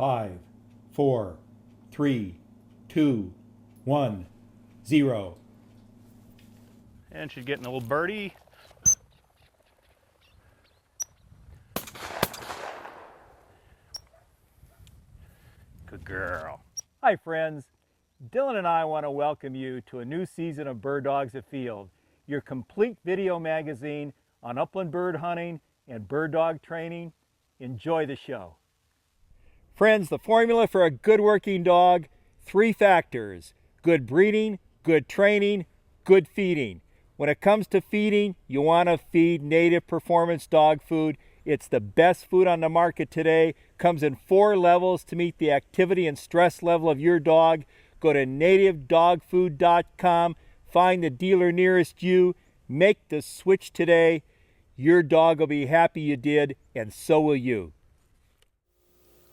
5, 4, 3, 2, 1, 0. And she's getting a little birdie. Good girl. Hi friends, Dylan and I want to welcome you to a new season of Bird Dogs Afield, your complete video magazine on upland bird hunting and bird dog training. Enjoy the show. Friends, the formula for a good working dog, 3 factors: good breeding, good training, good feeding. When it comes to feeding, you want to feed native performance dog food. It's the best food on the market today. Comes in 4 levels to meet the activity and stress level of your dog. Go to nativedogfood.com, find the dealer nearest you, make the switch today. Your dog will be happy you did, and so will you.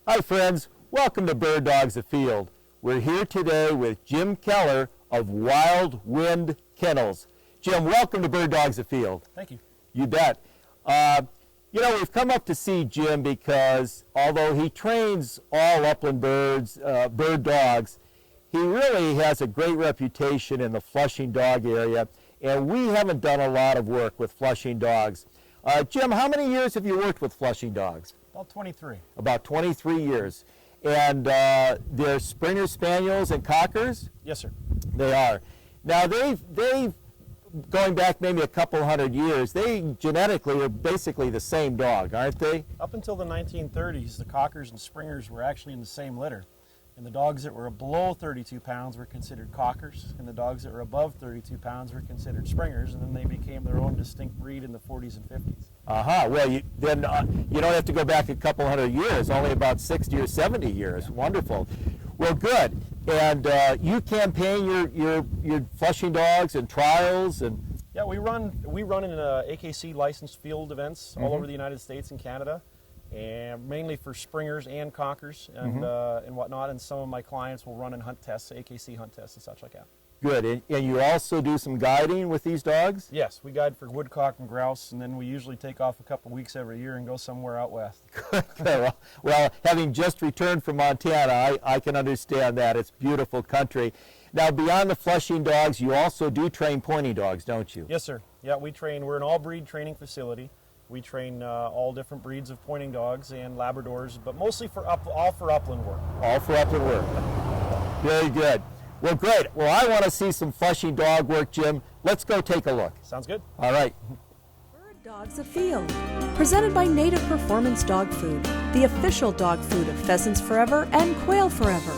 Hi friends, welcome to Bird Dogs Afield. We're here today with Jim Keller of Wildwind Kennels. Jim, welcome to Bird Dogs Afield. Thank you. You bet. You know, we've come up to see Jim because although he trains all upland birds, bird dogs, he really has a great reputation in the Flushing dog area, and we haven't done a lot of work with Flushing dogs. Jim, how many years have you worked with Flushing dogs? About 23. About 23 years. And they're Springer Spaniels and Cockers? Yes, sir. They are. Now, they've going back maybe a couple hundred years, they genetically are basically the same dog, aren't they? Up until the 1930s, the Cockers and Springers were actually in the same litter. And the dogs that were below 32 pounds were considered Cockers, and the dogs that were above 32 pounds were considered Springers, and then they became their own distinct breed in the 40s and 50s. Well, you don't have to go back a couple hundred years, only about 60 or 70 years. Yeah. Wonderful. Well, good. And you campaign your Flushing dogs and trials and. Yeah, we run in AKC licensed field events all over the United States and Canada, and mainly for Springers and Cockers and whatnot. And some of my clients will run in hunt tests, AKC hunt tests and such like that. Good. And you also do some guiding with these dogs? Yes, we guide for woodcock and grouse, and then we usually take off a couple weeks every year and go somewhere out west. Good. Well, having just returned from Montana, I can understand that. It's beautiful country. Now, beyond the Flushing dogs, you also do train pointing dogs, don't you? Yes, sir. Yeah, we're an all-breed training facility. We train all different breeds of pointing dogs and Labradors, but mostly all for upland work. All for upland work. Very good. Well, great. Well, I want to see some Flushing dog work, Jim. Let's go take a look. Sounds good. All right. Bird Dogs Afield, presented by Native Performance Dog Food, the official dog food of Pheasants Forever and Quail Forever,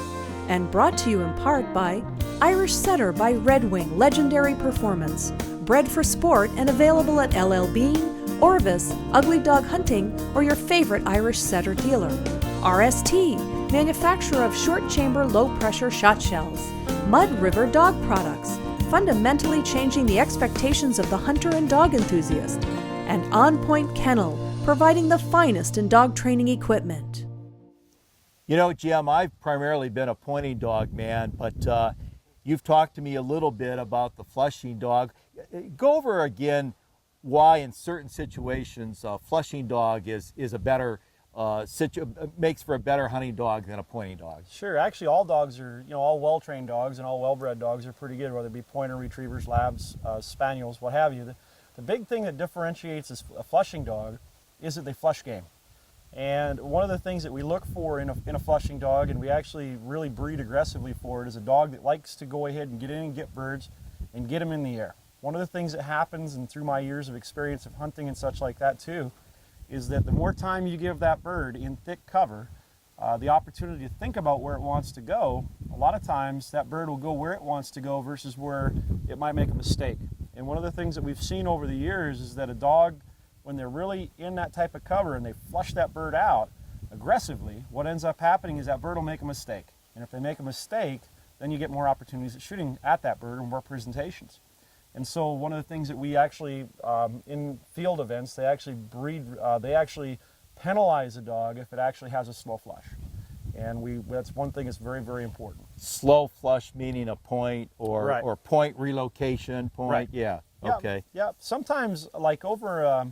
and brought to you in part by Irish Setter by Red Wing Legendary Performance, bred for sport and available at LL Bean, Orvis, Ugly Dog Hunting, or your favorite Irish Setter dealer. RST, manufacturer of short chamber low pressure shot shells. Mud River Dog Products, fundamentally changing the expectations of the hunter and dog enthusiast. And On Point Kennel, providing the finest in dog training equipment. You know, Jim, I've primarily been a pointing dog man, but you've talked to me a little bit about the Flushing dog. Go over again why in certain situations a Flushing dog is a better makes for a better hunting dog than a pointing dog. Sure. Actually, all dogs are, all well-trained dogs and all well-bred dogs are pretty good, whether it be pointer, retrievers, labs, spaniels, what have you. The big thing that differentiates a Flushing dog is that they flush game. And one of the things that we look for in a Flushing dog, and we actually really breed aggressively for it, is a dog that likes to go ahead and get in and get birds and get them in the air. One of the things that happens, and through my years of experience of hunting and such like that too, is that the more time you give that bird in thick cover, the opportunity to think about where it wants to go, a lot of times that bird will go where it wants to go versus where it might make a mistake. And one of the things that we've seen over the years is that a dog, when they're really in that type of cover and they flush that bird out aggressively, what ends up happening is that bird will make a mistake. And if they make a mistake, then you get more opportunities at shooting at that bird and more presentations. And so one of the things that we actually, in field events, they actually penalize a dog if it actually has a slow flush. And that's one thing that's very, very important. Slow flush meaning a point or, right. or point relocation, point, right. Yeah, Yeah, okay. Yeah, sometimes like over,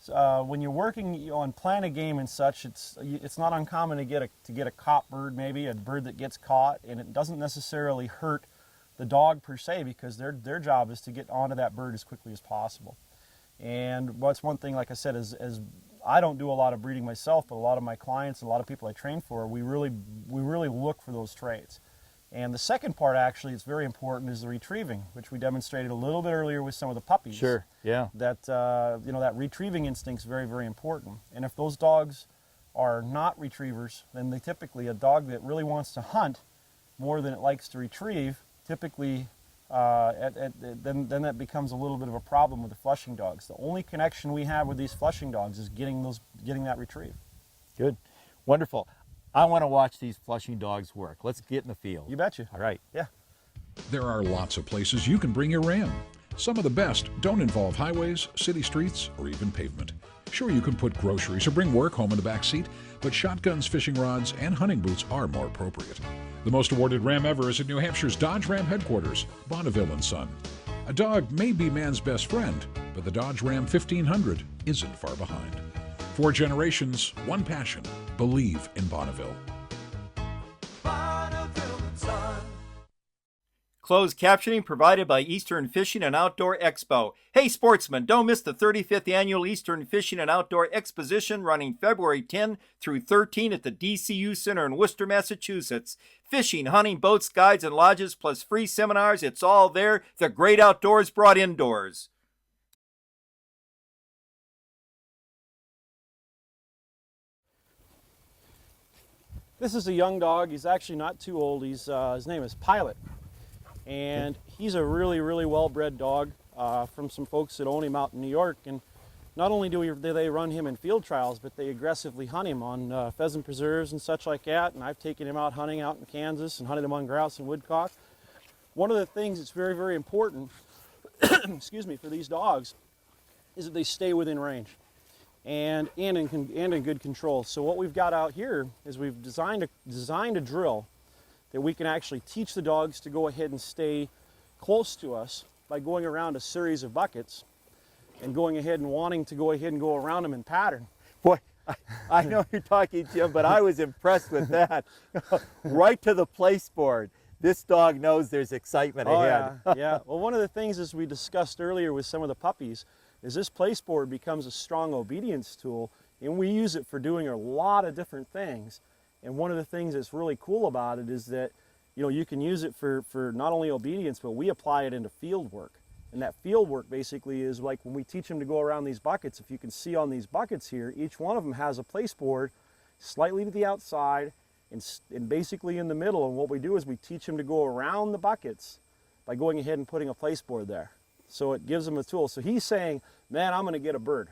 when you're working on planted game and such, it's not uncommon to get a caught bird, maybe a bird that gets caught, and it doesn't necessarily hurt the dog per se, because their job is to get onto that bird as quickly as possible. And what's one thing, like I said, is I don't do a lot of breeding myself, but a lot of my clients and a lot of people I train for, we really look for those traits. And the second part, actually, it's very important, is the retrieving, which we demonstrated a little bit earlier with some of the puppies. Sure, yeah. That that retrieving instinct is very, very important. And if those dogs are not retrievers, then they typically, a dog that really wants to hunt more than it likes to retrieve, typically then that becomes a little bit of a problem with the flushing dogs. The only connection we have with these flushing dogs is getting that retrieve. Good, wonderful. I want to watch these flushing dogs work. Let's get in the field. You betcha. All right. Yeah. There are lots of places you can bring your ram. Some of the best don't involve highways, city streets, or even pavement. Sure, you can put groceries or bring work home in the back seat, but shotguns, fishing rods, and hunting boots are more appropriate. The most awarded ram ever is at New Hampshire's Dodge Ram headquarters, Bonneville & Son. A dog may be man's best friend, but the Dodge Ram 1500 isn't far behind. 4 generations, one passion. Believe in Bonneville. Closed captioning provided by Eastern Fishing and Outdoor Expo. Hey sportsmen, don't miss the 35th Annual Eastern Fishing and Outdoor Exposition running February 10 through 13 at the DCU Center in Worcester, Massachusetts. Fishing, hunting, boats, guides, and lodges, plus free seminars, it's all there. The great outdoors brought indoors. This is a young dog. He's actually not too old. His name is Pilot. And he's a really, really well-bred dog from some folks that own him out in New York. And not only do they run him in field trials, but they aggressively hunt him on pheasant preserves and such like that. And I've taken him out hunting out in Kansas and hunted him on grouse and woodcock. One of the things that's very, very important, excuse me, for these dogs is that they stay within range and in good control. So what we've got out here is we've designed a drill that we can actually teach the dogs to go ahead and stay close to us by going around a series of buckets and going ahead and wanting to go ahead and go around them in pattern. Boy, I know you're talking, Jim, but I was impressed with that. Right to the place board. This dog knows there's excitement ahead. Yeah. Well, one of the things, as we discussed earlier with some of the puppies, is this place board becomes a strong obedience tool, and we use it for doing a lot of different things. And one of the things that's really cool about it is that, you can use it for not only obedience, but we apply it into field work. And that field work basically is like when we teach them to go around these buckets. If you can see on these buckets here, each one of them has a place board slightly to the outside and basically in the middle. And what we do is we teach them to go around the buckets by going ahead and putting a place board there. So it gives them a tool. So he's saying, man, I'm going to get a bird.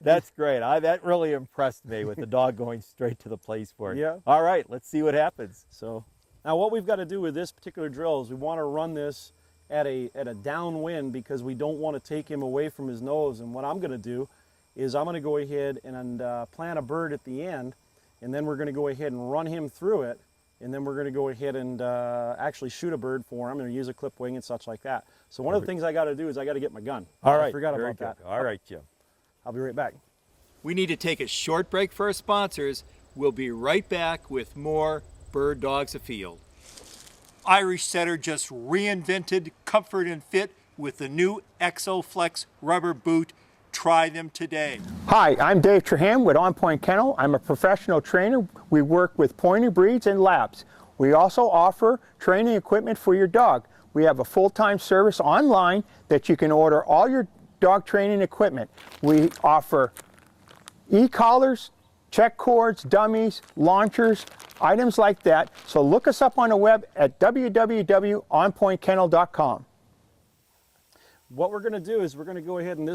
That's great. That really impressed me with the dog going straight to the place board. Yeah. All right, let's see what happens. So now what we've got to do with this particular drill is we want to run this at a downwind, because we don't want to take him away from his nose. And what I'm going to do is I'm going to go ahead and plant a bird at the end, and then we're going to go ahead and run him through it, and then we're going to go ahead and actually shoot a bird for him. I'm going to use a clip wing and such like that. So one of the things I got to do is I got to get my gun. All right. I forgot Very about good. that. All right, Jim. I'll be right back. We need to take a short break for our sponsors. We'll be right back with more Bird Dogs Afield. Irish Setter just reinvented comfort and fit with the new ExoFlex rubber boot. Try them today. Hi, I'm Dave Trahan with On Point Kennel. I'm a professional trainer. We work with pointer breeds and labs. We also offer training equipment for your dog. We have a full-time service online that you can order all your dog training equipment. We offer e-collars, check cords, dummies, launchers, items like that. So look us up on the web at www.onpointkennel.com. What we're going to do is we're going to go ahead and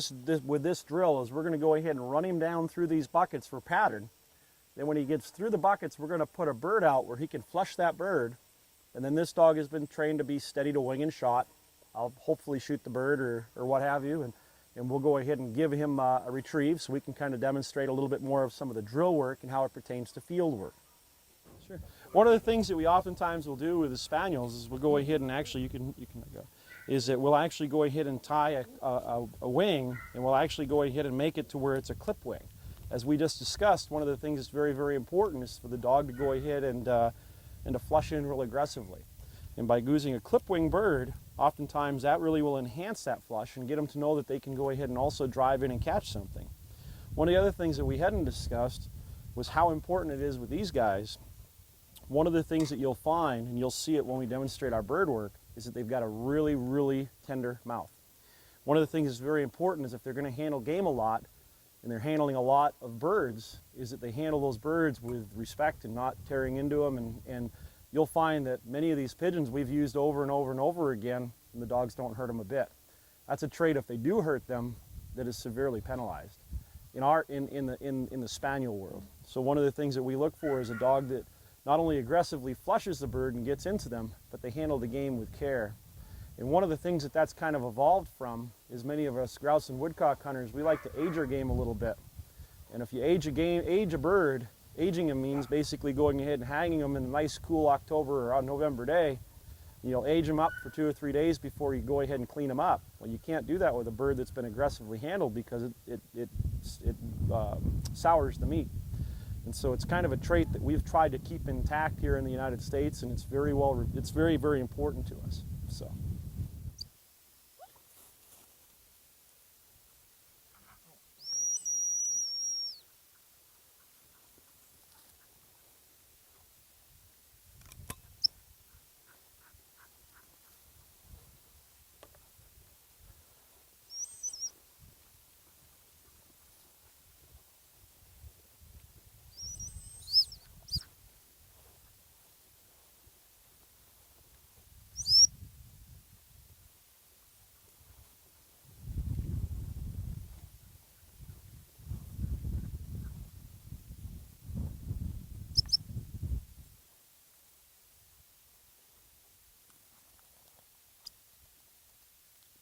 with this drill is we're going to go ahead and run him down through these buckets for pattern. Then when he gets through the buckets, we're going to put a bird out where he can flush that bird. And then this dog has been trained to be steady to wing and shot. I'll hopefully shoot the bird or what have you, and we'll go ahead and give him a retrieve so we can kind of demonstrate a little bit more of some of the drill work and how it pertains to field work. Sure. One of the things that we oftentimes will do with the Spaniels is we'll go ahead and actually, you can go. is that we'll actually go ahead and tie a wing, and we'll actually go ahead and make it to where it's a clip wing. As we just discussed, one of the things that's very, very important is for the dog to go ahead and to flush in real aggressively. And by using a clip wing bird, oftentimes that really will enhance that flush and get them to know that they can go ahead and also drive in and catch something. One of the other things that we hadn't discussed was how important it is with these guys. One of the things that you'll find, and you'll see it when we demonstrate our bird work, is that they've got a really, really tender mouth. One of the things that's very important is if they're going to handle game a lot, and they're handling a lot of birds, is that they handle those birds with respect and not tearing into them. And you'll find that many of these pigeons we've used over and over and over again, and the dogs don't hurt them a bit. That's a trait, if they do hurt them, that is severely penalized in the Spaniel world. So one of the things that we look for is a dog that not only aggressively flushes the bird and gets into them, but they handle the game with care. And one of the things that that's kind of evolved from is many of us grouse and woodcock hunters, we like to age our game a little bit. And if you age a bird, aging them means basically going ahead and hanging them in a nice cool October or November day. You'll age them up for 2 or 3 days before you go ahead and clean them up. Well, you can't do that with a bird that's been aggressively handled because it sours the meat. And so it's kind of a trait that we've tried to keep intact here in the United States, and it's very, very important to us. So.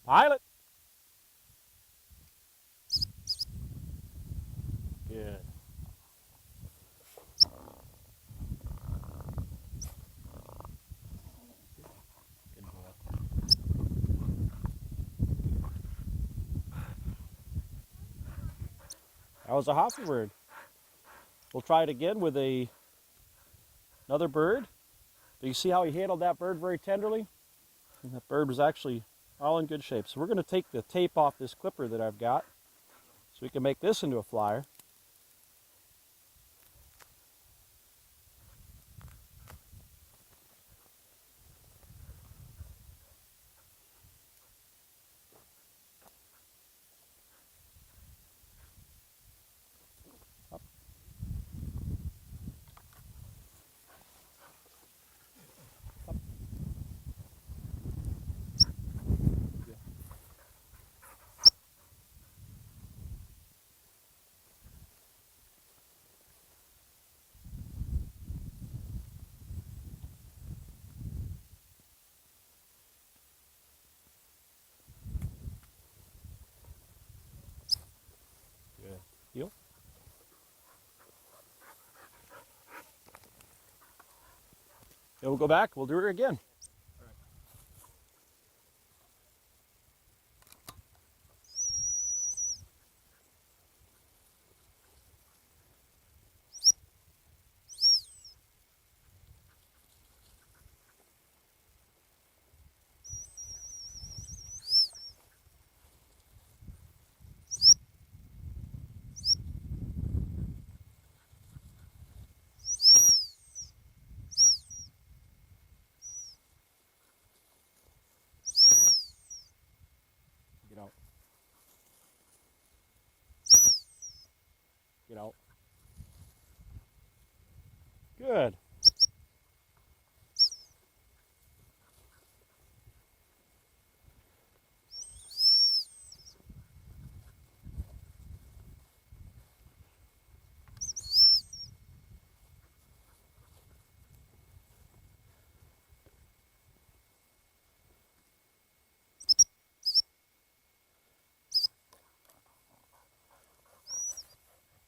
Pilot. Good. Good boy. That was a hoppy bird. We'll try it again with another bird. Do you see how he handled that bird very tenderly? And that bird was actually all in good shape. So we're going to take the tape off this clipper that I've got so we can make this into a flyer. Up. Up. Good. Heel. Then we'll go back, we'll do it again. Get out. Get out. Good.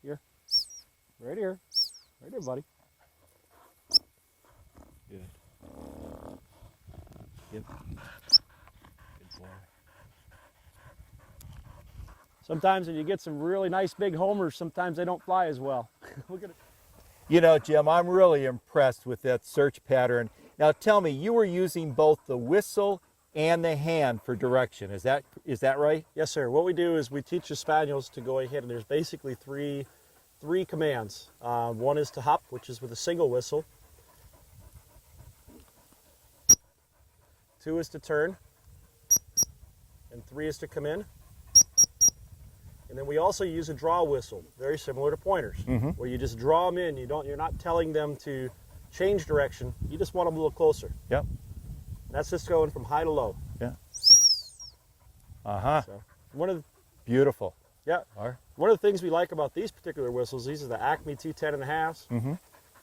Here. Right here. Right here, buddy. Good. Yep. Good Sometimes when you get some really nice big homers, sometimes they don't fly as well. Look at it. You know, Jim, I'm really impressed with that search pattern. Now tell me, you were using both the whistle and the hand for direction. Is that right? Yes, sir. What we do is we teach the Spaniels to go ahead, and there's basically three commands. One is to hop, which is with a single whistle. 2 is to turn, and 3 is to come in. And then we also use a draw whistle, very similar to pointers, where you just draw them in. You're not telling them to change direction. You just want them a little closer. Yep. That's just going from high to low. Yeah. Uh-huh. So one of the, Beautiful. yeah. All right. One of the things we like about these particular whistles, these are the Acme 210.5s.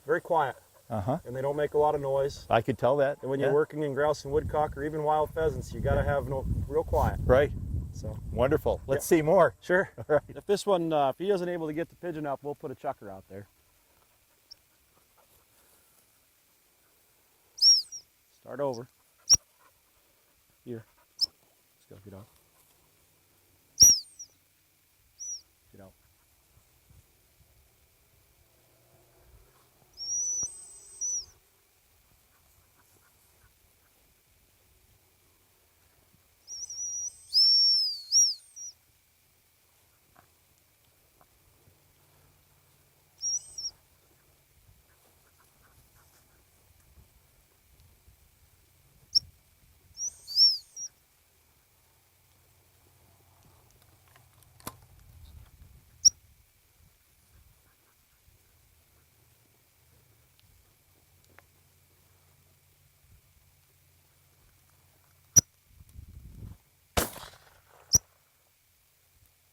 Very quiet, Uh-huh. and they don't make a lot of noise. I could tell that. And when you're working in grouse and woodcock or even wild pheasants, you got to have real quiet. Right. So Wonderful. Let's see more. sure. All right. If this one, if he isn't able to get the pigeon up, we'll put a chucker out there. Start over. Here. Let's go. Get out. Get out.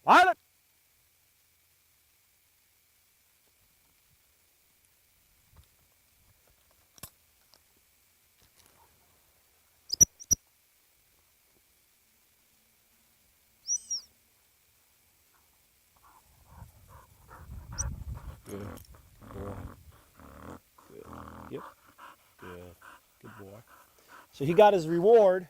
Pilot! Good. Good. Yep. Good. Good boy. So he got his reward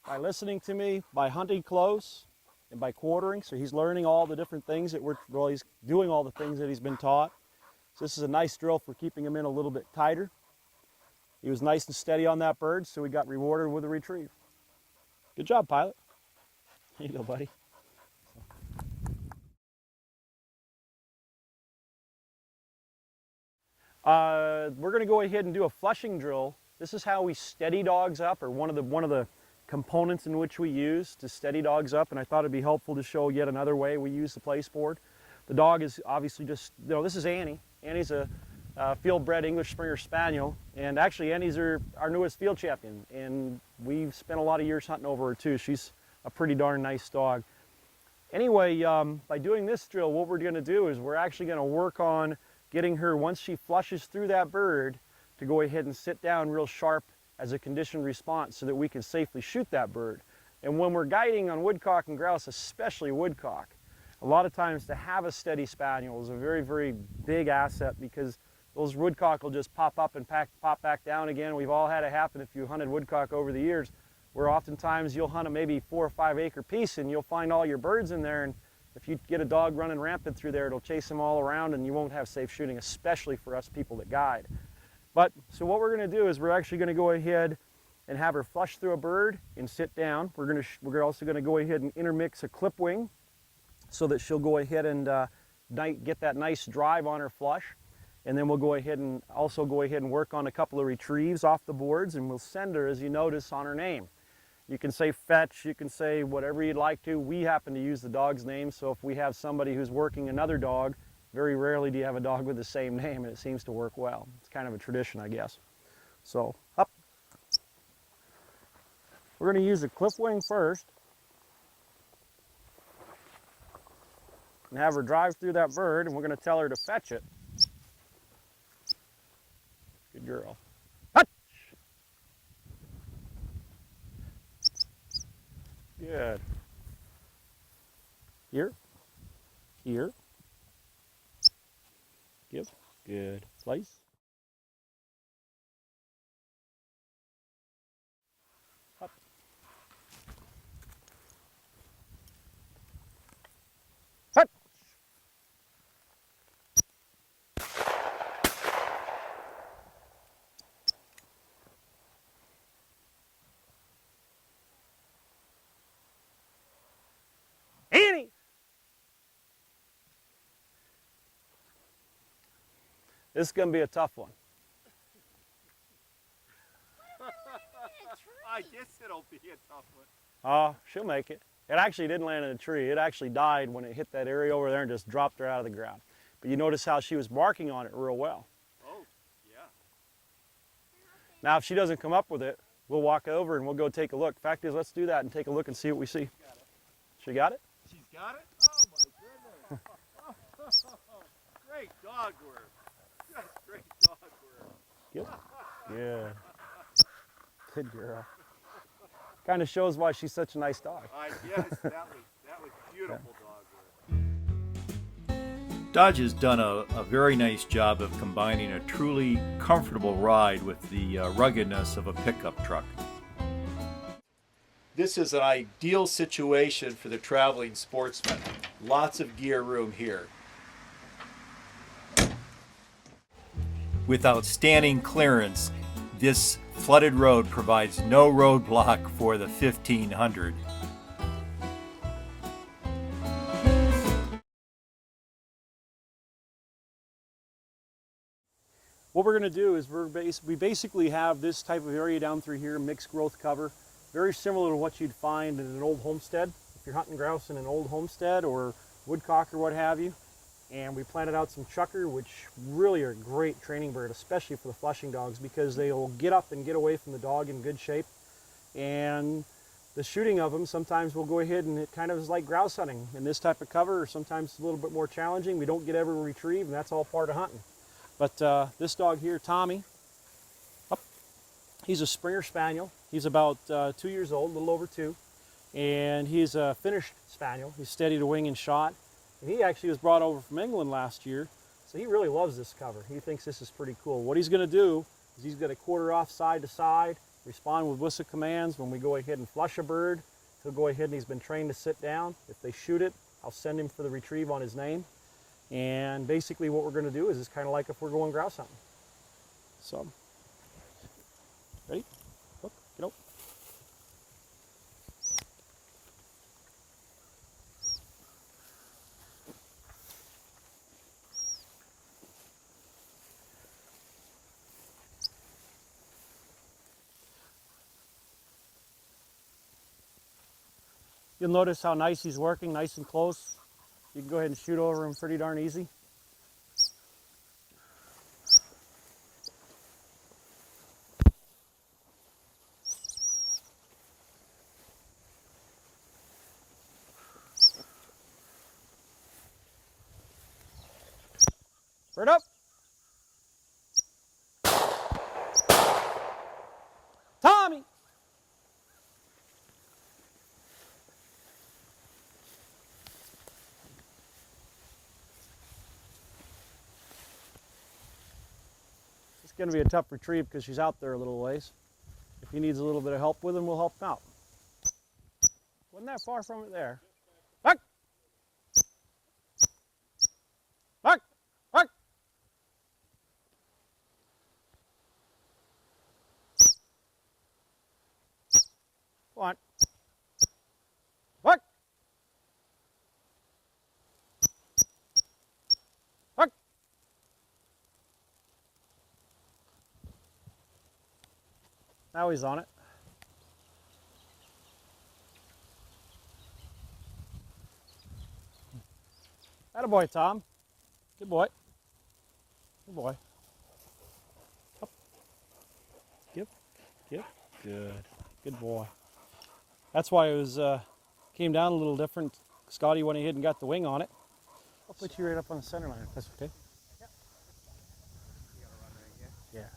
by listening to me, by hunting close, and by quartering. So he's learning all the different things that he's doing all the things that he's been taught. So this is a nice drill for keeping him in a little bit tighter. He was nice and steady on that bird, so he got rewarded with a retrieve. Good job, Pilot. Here you go, buddy. We're going to go ahead and do a flushing drill. This is how we steady dogs up, or one of the components in which we use to steady dogs up, and I thought it'd be helpful to show yet another way we use the place board. The dog is obviously just, this is Annie. Annie's a field-bred English Springer Spaniel, and actually Annie's our newest field champion, and we've spent a lot of years hunting over her too. She's a pretty darn nice dog. Anyway, by doing this drill, what we're going to do is we're actually going to work on getting her, once she flushes through that bird, to go ahead and sit down real sharp as a conditioned response so that we can safely shoot that bird. And when we're guiding on woodcock and grouse, especially woodcock, a lot of times to have a steady spaniel is a very, very big asset, because those woodcock will just pop up and pop back down again. We've all had it happen if you hunted woodcock over the years, where oftentimes you'll hunt a maybe 4 or 5 acre piece and you'll find all your birds in there, and if you get a dog running rampant through there, it'll chase them all around and you won't have safe shooting, especially for us people that guide. But, so what we're going to do is we're actually going to go ahead and have her flush through a bird and sit down. We're also going to go ahead and intermix a clip wing so that she'll go ahead and get that nice drive on her flush. And then we'll go ahead and work on a couple of retrieves off the boards, and we'll send her, as you notice, on her name. You can say fetch, you can say whatever you'd like to. We happen to use the dog's name, so if we have somebody who's working another dog, very rarely do you have a dog with the same name, and it seems to work well. It's kind of a tradition, I guess. So, up. We're going to use a clip wing first and have her drive through that bird, and we're going to tell her to fetch it. Good girl. Hutch! Good. Here. Here. Give. Good. Place. Up. This is going to be a tough one. I guess it'll be a tough one. Oh, she'll make it. It actually didn't land in a tree. It actually died when it hit that area over there and just dropped her out of the ground. But you notice how she was barking on it real well. Oh, yeah. Now, if she doesn't come up with it, we'll walk over and we'll go take a look. Fact is, let's do that and take a look and see what we see. She got it? She's got it? Oh my goodness. Great dog work. Just great dog work. Yep. Yeah. Good girl. Kind of shows why she's such a nice dog. Yes, that was beautiful dog work. Dodge has done a very nice job of combining a truly comfortable ride with the ruggedness of a pickup truck. This is an ideal situation for the traveling sportsman. Lots of gear room here. With outstanding clearance, this flooded road provides no roadblock for the 1500. What we're going to do is we basically have this type of area down through here, mixed growth cover, very similar to what you'd find in an old homestead. If you're hunting grouse in an old homestead or woodcock or what have you. And we planted out some chucker, which really are a great training bird, especially for the flushing dogs, because they will get up and get away from the dog in good shape. And the shooting of them, sometimes we'll go ahead and it kind of is like grouse hunting in this type of cover, or sometimes it's a little bit more challenging. We don't get every retrieve, and that's all part of hunting. But this dog here, Tommy, he's a Springer Spaniel. He's about 2 years old, a little over 2. And he's a finished Spaniel. He's steady to wing and shot. And he actually was brought over from England last year, so he really loves this cover. He thinks this is pretty cool. What he's going to do is he's going to quarter off side to side, respond with whistle commands. When we go ahead and flush a bird, he'll go ahead and he's been trained to sit down. If they shoot it, I'll send him for the retrieve on his name. And basically what we're going to do is it's kind of like if we're going grouse hunting. So, ready? Look, get out. You'll notice how nice he's working, nice and close. You can go ahead and shoot over him pretty darn easy. Bird up. Tommy. It's going to be a tough retrieve because she's out there a little ways. If he needs a little bit of help with him, we'll help him out. Wasn't that far from it there? Back! Back! Back! Go on. Back! Back! Now he's on it. Attaboy, Tom. Good boy. Good boy. Up. Yep. Yep. Good. Good boy. That's why it was came down a little different. Scotty went ahead and got the wing on it. I'll put you right up on the center line, if that's okay. Yep. You gotta run right here. Yeah.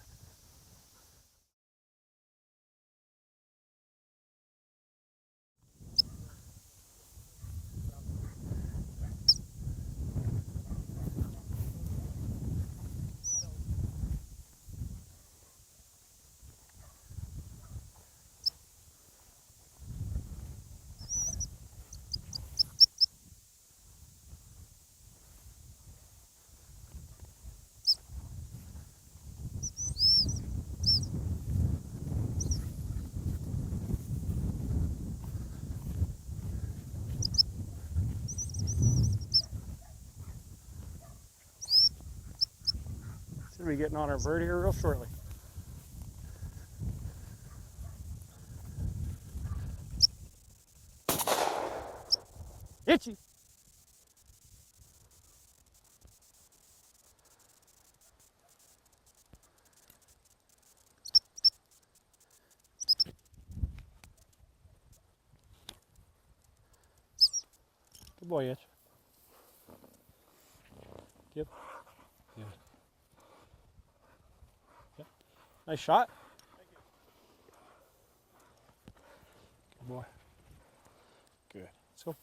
Should be getting on our bird here real shortly. Itchy. Good boy, Itch. Yep. Good. Yep. Nice shot. Good boy. Good. Let's go.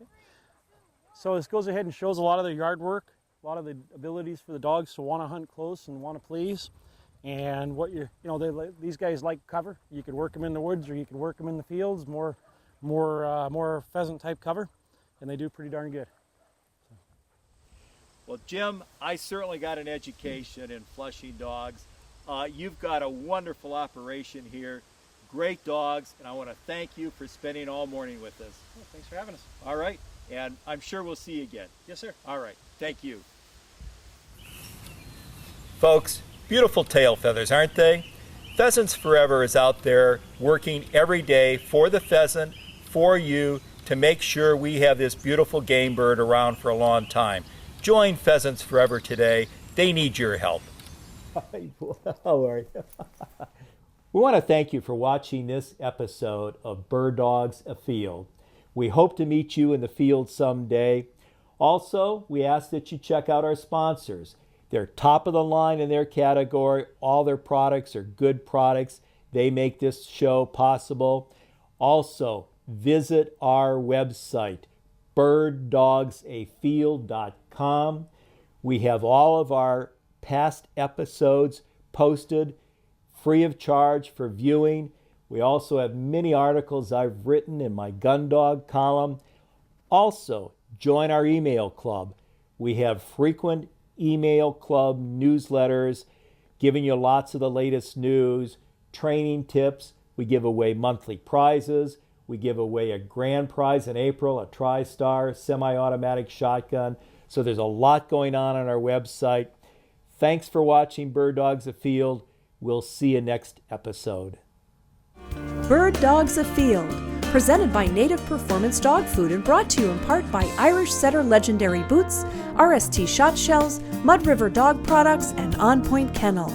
Okay. So this goes ahead and shows a lot of the yard work, a lot of the abilities for the dogs to want to hunt close and want to please. And what these guys like cover. You could work them in the woods or you could work them in the fields, more pheasant type cover, and they do pretty darn good. Well, Jim, I certainly got an education in flushing dogs. You've got a wonderful operation here, great dogs, and I want to thank you for spending all morning with us. Oh, thanks for having us. All right, and I'm sure we'll see you again. Yes, sir. All right, thank you. Folks, beautiful tail feathers, aren't they? Pheasants Forever is out there working every day for the pheasant, for you, to make sure we have this beautiful game bird around for a long time. Join Pheasants Forever today. They need your help. How are you? We want to thank you for watching this episode of Bird Dogs Afield. We hope to meet you in the field someday. Also, we ask that you check out our sponsors. They're top of the line in their category. All their products are good products. They make this show possible. Also, visit our website, birddogsafield.com. We have all of our past episodes posted free of charge for viewing. We also have many articles I've written in my gun dog column. Also, join our email club. We have frequent email club newsletters giving you lots of the latest news, training tips. We give away monthly prizes. We give away a grand prize in April, a TriStar semi-automatic shotgun. So there's a lot going on our website. Thanks for watching Bird Dogs Afield. We'll see you next episode. Bird Dogs Afield, presented by Native Performance Dog Food and brought to you in part by Irish Setter Legendary Boots, RST Shot Shells, Mud River Dog Products, and On Point Kennel.